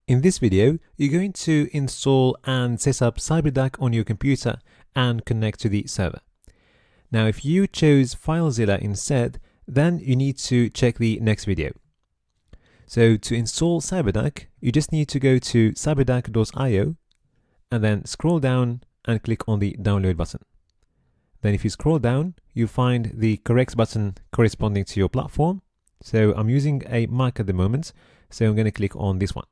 In this video, you're going to install and set up Cyberduck on your computer and connect to the server. Now, if you chose FileZilla instead, then you need to check the next video. So to install Cyberduck, you just need to go to cyberduck.io and then scroll down and click on the download button. Then if you scroll down, you find the correct button corresponding to your platform. So I'm using a Mac at the moment, so I'm going to click on this one.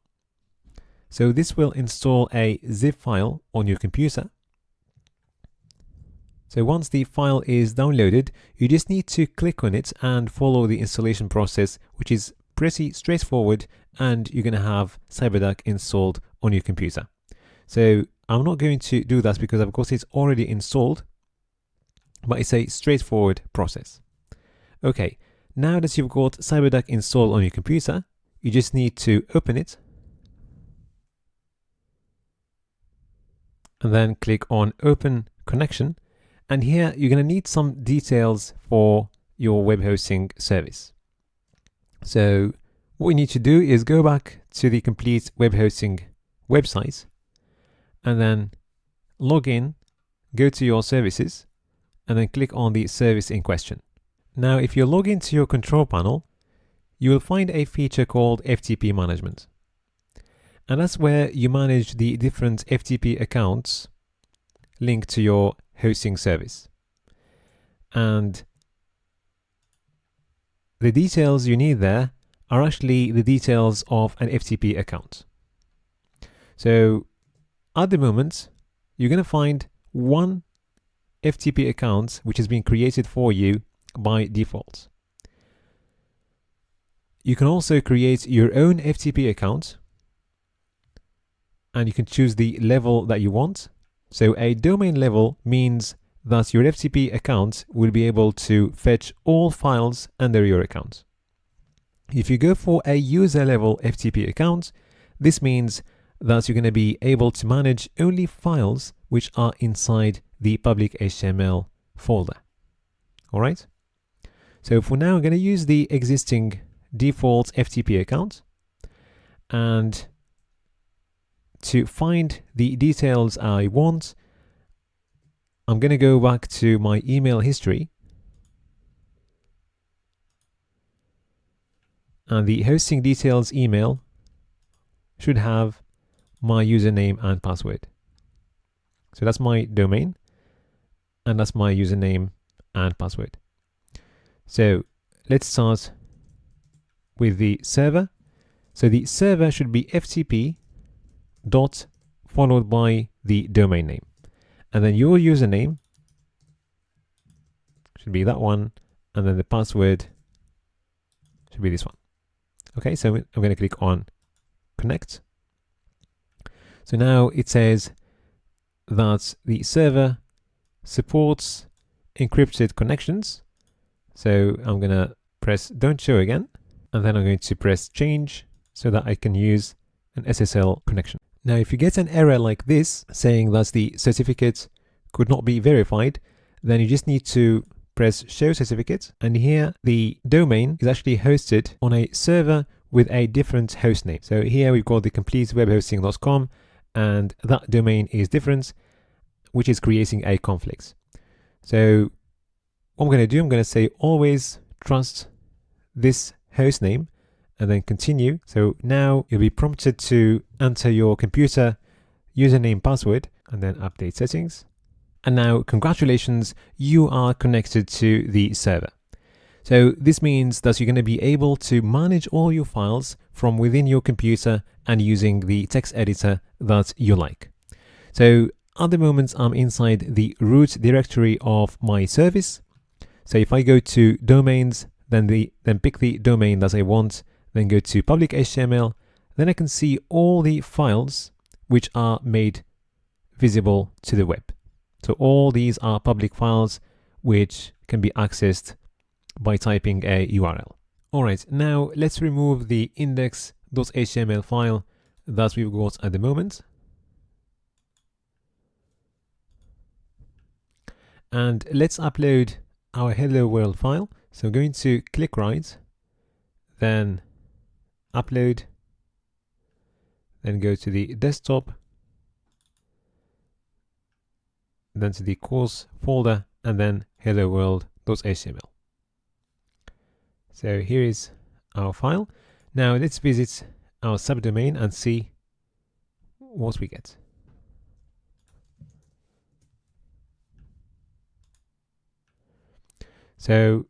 So this will install a zip file on your computer. So once the file is downloaded, you just need to click on it and follow the installation process, which is pretty straightforward, and you're going to have Cyberduck installed on your computer. So I'm not going to do that because I've got it already installed, but it's a straightforward process. Okay, now that you've got Cyberduck installed on your computer, you just need to open it and then click on Open Connection. And here you're going to need some details for your web hosting service. So what we need to do is go back to the complete web hosting website and then log in, go to your services, and then click on the service in question. Now, if you log into your control panel, you will find a feature called FTP management. And that's where you manage the different FTP accounts linked to your hosting service. And the details you need there are actually the details of an FTP account. So at the moment, you're going to find one FTP account which has been created for you by default. You can also create your own FTP account, and you can choose the level that you want. So a domain level means that your FTP account will be able to fetch all files under your account. If you go for a user level FTP account, this means that you're going to be able to manage only files which are inside the public HTML folder. All right. So for now, I'm going to use the existing default FTP account, and to find the details I want, I'm going to go back to my email history, and the hosting details email should have my username and password. So that's my domain, and that's my username and password. So let's start with the server. So the server should be FTP dot followed by the domain name, and then your username should be that one, and then the password should be this one. Okay, so I'm going to click on connect. So now it says that the server supports encrypted connections. So I'm going to press don't show again, and then I'm going to press change so that I can use an SSL connection. Now, if you get an error like this saying that the certificate could not be verified, then you just need to press show certificate, and here the domain is actually hosted on a server with a different host name. So here we've got the completewebhosting.com, and that domain is different, which is creating a conflict. So what I'm going to do, I'm going to say always trust this host name, and then continue. So now you'll be prompted to enter your computer username, password, and then update settings. And now, congratulations, you are connected to the server. So this means that you're going to be able to manage all your files from within your computer and using the text editor that you like. So at the moment, I'm inside the root directory of my service. So if I go to domains, then pick the domain that I want, then go to public HTML, then I can see all the files which are made visible to the web. So all these are public files which can be accessed by typing a URL. All right, now let's remove the index.html file that we've got at the moment. And let's upload our hello world file. So I'm going to click right, then upload, then go to the desktop, then to the course folder, and then hello world.html. So here is our file. Now let's visit our subdomain and see what we get. So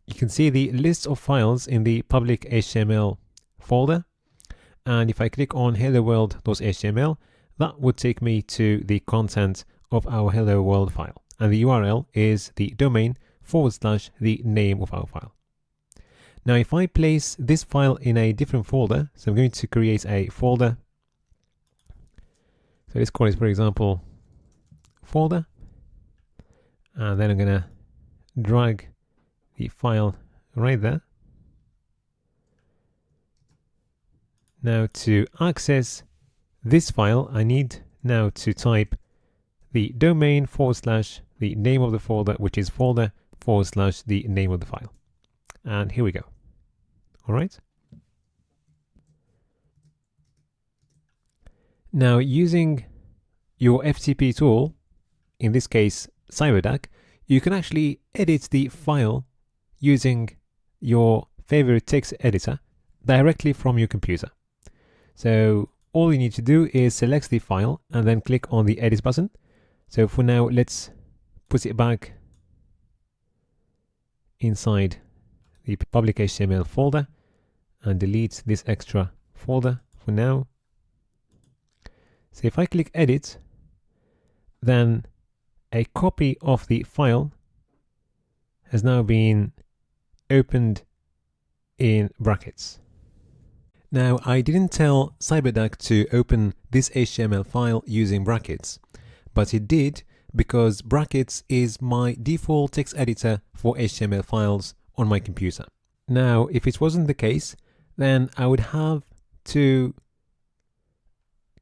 you can see the list of files in the public HTML folder, and if I click on hello world.html, that would take me to the content of our hello world file, and the URL is the domain / the name of our file. Now if I place this file in a different folder, so I'm going to create a folder, so let's call it, for example, folder, and then I'm going to drag the file right there. Now to access this file, I need now to type the domain / the name of the folder, which is folder / the name of the file. And here we go. All right. Now using your FTP tool, in this case Cyberduck, you can actually edit the file using your favorite text editor directly from your computer. So all you need to do is select the file and then click on the edit button. So for now, let's put it back inside the public HTML folder and delete this extra folder for now. So if I click edit, then a copy of the file has now been opened in brackets. Now, I didn't tell Cyberduck to open this HTML file using brackets, but it did because brackets is my default text editor for HTML files on my computer. Now, if it wasn't the case, then I would have to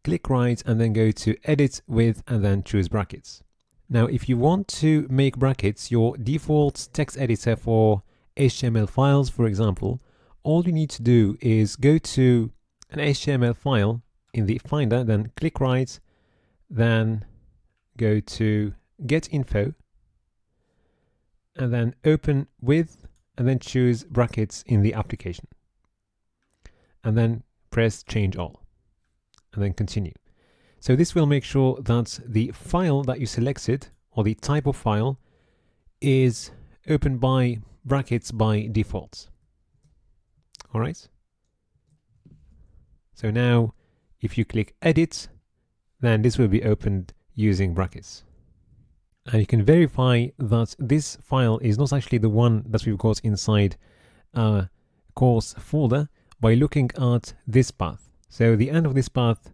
click right and then go to edit with and then choose brackets. Now, if you want to make brackets your default text editor for HTML files, for example, all you need to do is go to an HTML file in the Finder, then click right, then go to Get Info, and then open with, and then choose brackets in the application. And then press Change All, and then continue. So this will make sure that the file that you selected, or the type of file, is opened by brackets by default. All right. So now if you click edit, then this will be opened using brackets. And you can verify that this file is not actually the one that we've got inside our course folder by looking at this path. So the end of this path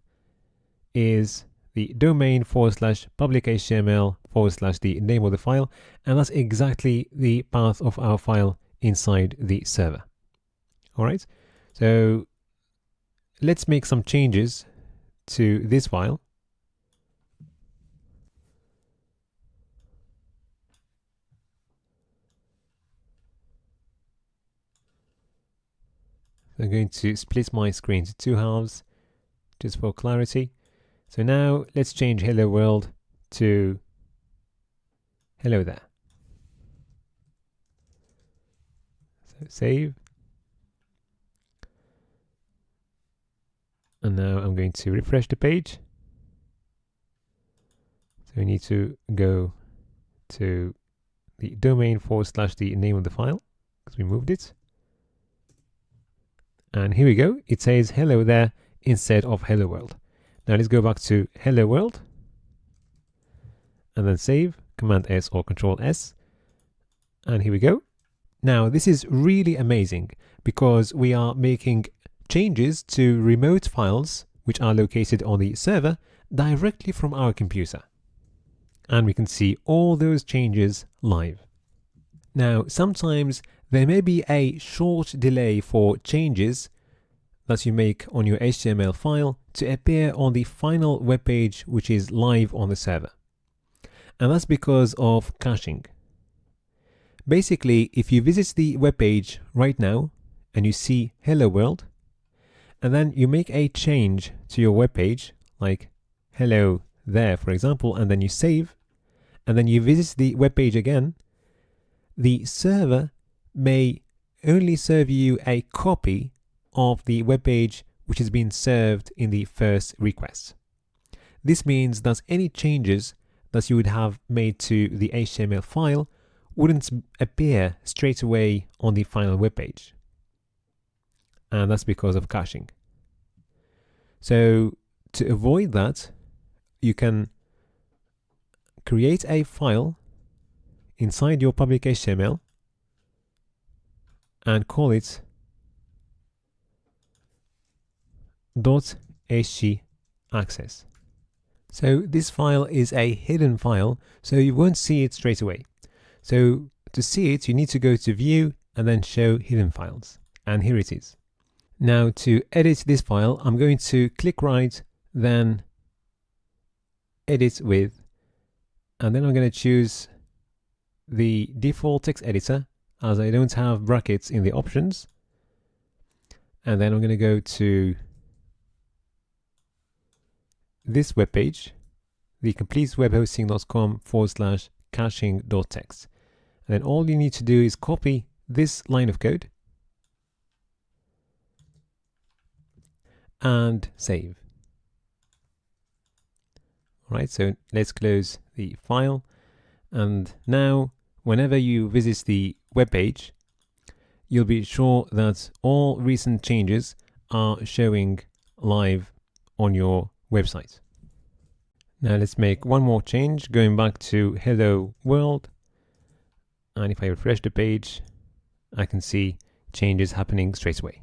is the domain / public HTML / the name of the file, and that's exactly the path of our file inside the server. All right, so let's make some changes to this file. I'm going to split my screen into two halves just for clarity. So now let's change hello world to hello there. So save. And now I'm going to refresh the page. So we need to go to the domain / the name of the file because we moved it. And here we go. It says hello there instead of hello world. Now let's go back to hello world and then save, Command S or Control S. And here we go. Now this is really amazing because we are making changes to remote files which are located on the server directly from our computer. And we can see all those changes live. Now, sometimes there may be a short delay for changes that you make on your HTML file to appear on the final web page which is live on the server. And that's because of caching. Basically, if you visit the web page right now and you see hello world, and then you make a change to your web page, like hello there, for example, and then you save, and then you visit the web page again, the server may only serve you a copy of the web page which has been served in the first request. This means that any changes that you would have made to the HTML file wouldn't appear straight away on the final web page. And that's because of caching. So to avoid that, you can create a file inside your public HTML and call it .htaccess. So this file is a hidden file, so you won't see it straight away. So to see it, you need to go to View and then Show Hidden Files. And here it is. Now to edit this file, I'm going to click right, then Edit With, and then I'm going to choose the default text editor, as I don't have brackets in the options. And then I'm going to go to this web page, the completewebhosting.com/caching.txt. And then all you need to do is copy this line of code and save. All right, so let's close the file. And now, whenever you visit the web page, you'll be sure that all recent changes are showing live on your website. Now let's make one more change, going back to Hello World. And if I refresh the page, I can see changes happening straight away.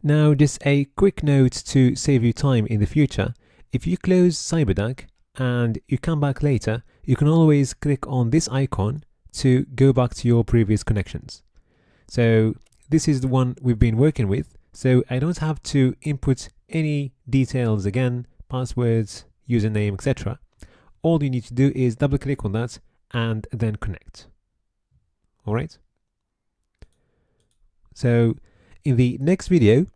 Now, just a quick note to save you time in the future. If you close Cyberduck and you come back later, you can always click on this icon to go back to your previous connections. So this is the one we've been working with, so I don't have to input any details again, passwords, username, etc. All you need to do is double click on that and then connect. All right. So in the next video,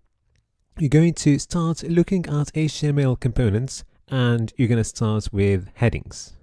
you're going to start looking at HTML components, and you're going to start with headings.